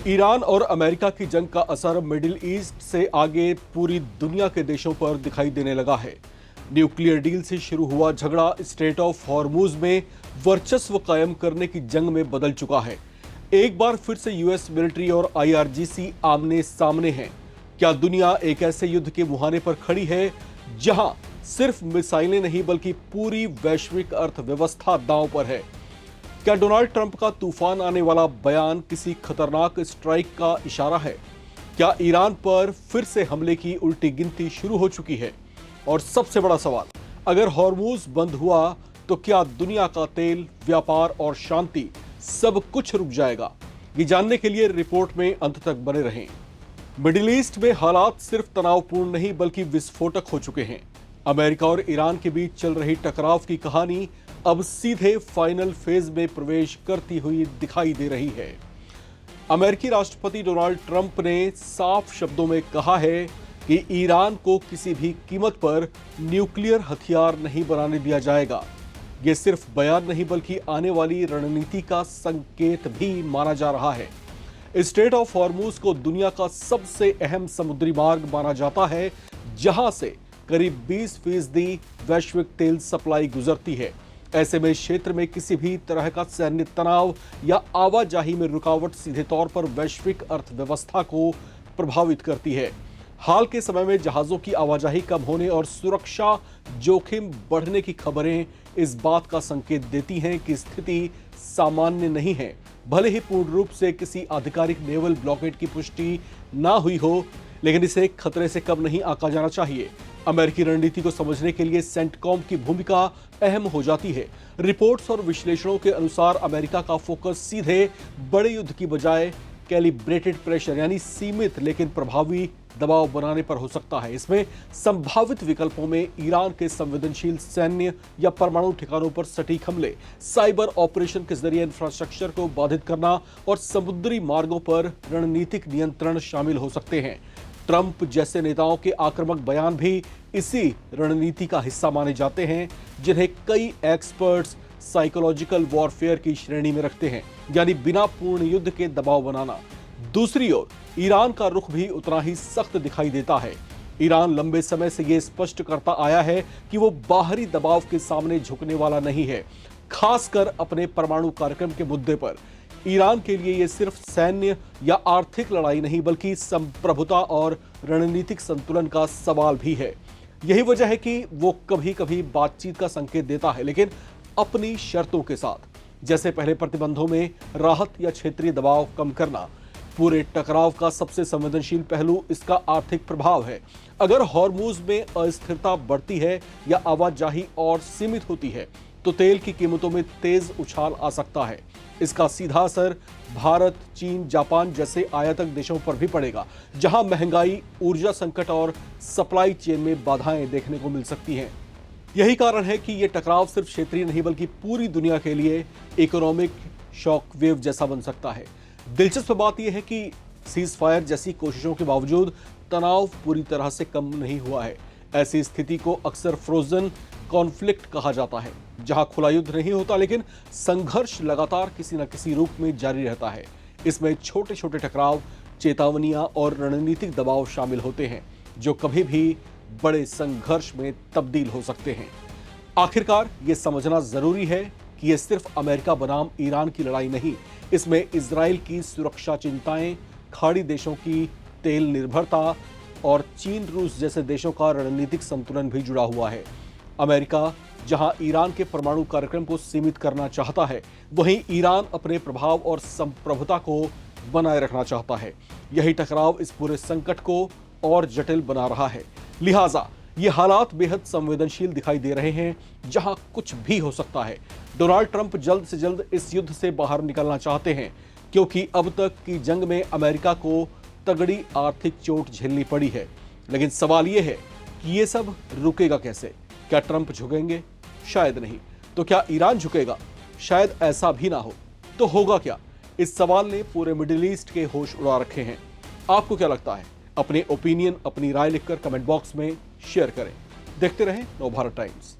Iran और America की जंग का असर मिडिल ईस्ट से आगे पूरी दुनिया के देशों पर दिखाई देने लगा है। न्यूक्लियर डील से शुरू हुआ झगड़ा स्ट्रेट ऑफ हॉर्मुज में वर्चस्व कायम करने की जंग में बदल चुका है। एक बार फिर से यूएस मिलिट्री और आईआरजीसी आमने सामने हैं। क्या दुनिया एक ऐसे युद्ध के मुहाने पर खड़ी है जहां सिर्फ मिसाइलें नहीं बल्कि पूरी वैश्विक अर्थव्यवस्था दांव पर है? क्या डोनाल्ड ट्रंप का तूफान आने वाला बयान किसी खतरनाक स्ट्राइक का इशारा है? क्या ईरान पर फिर से हमले की उल्टी गिनती शुरू हो चुकी है? और सबसे बड़ा सवाल, अगर हॉर्मुज बंद हुआ तो क्या दुनिया का तेल, व्यापार और शांति सब कुछ रुक जाएगा? ये जानने के लिए रिपोर्ट में अंत तक बने रहें। मिडिल ईस्ट में हालात सिर्फ तनावपूर्ण नहीं बल्कि विस्फोटक हो चुके हैं। अमेरिका और ईरान के बीच चल रही टकराव की कहानी अब सीधे फाइनल फेज में प्रवेश करती हुई दिखाई दे रही है। अमेरिकी राष्ट्रपति डोनाल्ड ट्रंप ने साफ शब्दों में कहा है कि ईरान को किसी भी कीमत पर न्यूक्लियर हथियार नहीं बनाने दिया जाएगा। यह सिर्फ बयान नहीं बल्कि आने वाली रणनीति का संकेत भी माना जा रहा है। स्ट्रेट ऑफ हॉर्मुज को दुनिया का सबसे अहम समुद्री मार्ग माना जाता है, जहां से करीब 20% वैश्विक तेल सप्लाई गुजरती है। ऐसे में क्षेत्र में किसी भी तरह का सैन्य तनाव या आवाजाही में रुकावट सीधे तौर पर वैश्विक अर्थव्यवस्था को प्रभावित करती है। हाल के समय में जहाजों की आवाजाही कम होने और सुरक्षा जोखिम बढ़ने की खबरें इस बात का संकेत देती हैं कि स्थिति सामान्य नहीं है। भले ही पूर्ण रूप से किसी आधिकारिक नेवल ब्लॉकेड की पुष्टि ना हुई हो, लेकिन इसे खतरे से कम नहीं आंका जाना चाहिए। अमेरिकी रणनीति को समझने के लिए सेंटकॉम की भूमिका अहम हो जाती है। रिपोर्ट्स और विश्लेषणों के अनुसार अमेरिका का फोकस सीधे बड़े युद्ध की बजाय कैलिब्रेटेड प्रेशर यानी सीमित लेकिन प्रभावी दबाव बनाने पर हो सकता है। इसमें संभावित विकल्पों में ईरान के संवेदनशील सैन्य या परमाणु ठिकानों पर सटीक हमले, साइबर ऑपरेशन के जरिए इंफ्रास्ट्रक्चर को बाधित करना और समुद्री मार्गों पर रणनीतिक नियंत्रण शामिल हो सकते हैं। ट्रंप जैसे नेताओं के आक्रामक बयान भी इसी रणनीति का हिस्सा माने जाते हैं, जिन्हें कई एक्सपर्ट्स साइकोलॉजिकल वॉरफेयर की श्रेणी में रखते हैं, यानी बिना पूर्ण युद्ध के दबाव बनाना। दूसरी ओर ईरान का रुख भी उतना ही सख्त दिखाई देता है। ईरान लंबे समय से यह स्पष्ट करता आया है कि वो बाहरी दबाव के सामने झुकने वाला नहीं है, खासकर अपने परमाणु कार्यक्रम के मुद्दे पर। ईरान के लिए यह सिर्फ सैन्य या आर्थिक लड़ाई नहीं बल्कि संप्रभुता और रणनीतिक संतुलन का सवाल भी है। यही वजह है कि वो कभी कभी बातचीत का संकेत देता है, लेकिन अपनी शर्तों के साथ, जैसे पहले प्रतिबंधों में राहत या क्षेत्रीय दबाव कम करना। पूरे टकराव का सबसे संवेदनशील पहलू इसका आर्थिक प्रभाव है। अगर हॉर्मुज में अस्थिरता बढ़ती है या आवाजाही और सीमित होती है तो तेल की कीमतों में तेज उछाल आ सकता है। इसका सीधा असर भारत, चीन, जापान जैसे आयातक देशों पर भी पड़ेगा, जहां महंगाई, ऊर्जा संकट और सप्लाई चेन में बाधाएं देखने को मिल सकती हैं। यही कारण है कि यह टकराव सिर्फ क्षेत्रीय नहीं बल्कि पूरी दुनिया के लिए इकोनॉमिक शॉक वेव जैसा बन सकता है। दिलचस्प बात यह है कि सीज फायर जैसी कोशिशों के बावजूद तनाव पूरी तरह से कम नहीं हुआ है। ऐसी स्थिति को अक्सर फ्रोजन कॉन्फ्लिक्ट कहा जाता है, जहां खुला युद्ध नहीं होता लेकिन संघर्ष लगातार किसी न किसी रूप में जारी रहता है। इसमें छोटे छोटे टकराव, चेतावनियां और रणनीतिक दबाव शामिल होते हैं, जो कभी भी बड़े संघर्ष में तब्दील हो सकते हैं। आखिरकार ये समझना जरूरी है कि यह सिर्फ अमेरिका बनाम ईरान की लड़ाई नहीं, इसमें इजराइल की सुरक्षा चिंताएं, खाड़ी देशों की तेल निर्भरता और चीन, रूस जैसे देशों का रणनीतिक संतुलन भी जुड़ा हुआ है। अमेरिका जहां ईरान के परमाणु कार्यक्रम को सीमित करना चाहता है, वहीं ईरान अपने प्रभाव और संप्रभुता को बनाए रखना चाहता है। यही टकराव इस पूरे संकट को और जटिल बना रहा है। लिहाजा ये हालात बेहद संवेदनशील दिखाई दे रहे हैं, जहां कुछ भी हो सकता है। डोनाल्ड ट्रंप जल्द से जल्द इस युद्ध से बाहर निकलना चाहते हैं, क्योंकि अब तक की जंग में अमेरिका को तगड़ी आर्थिक चोट झेलनी पड़ी है। लेकिन सवाल यह है कि ये सब रुकेगा कैसे? क्या ट्रंप झुकेंगे? शायद नहीं। तो क्या ईरान झुकेगा? शायद ऐसा भी ना हो। तो होगा क्या? इस सवाल ने पूरे मिडिल ईस्ट के होश उड़ा रखे हैं। आपको क्या लगता है? अपने ओपिनियन, अपनी राय लिखकर कमेंट बॉक्स में शेयर करें। देखते रहें नवभारत टाइम्स।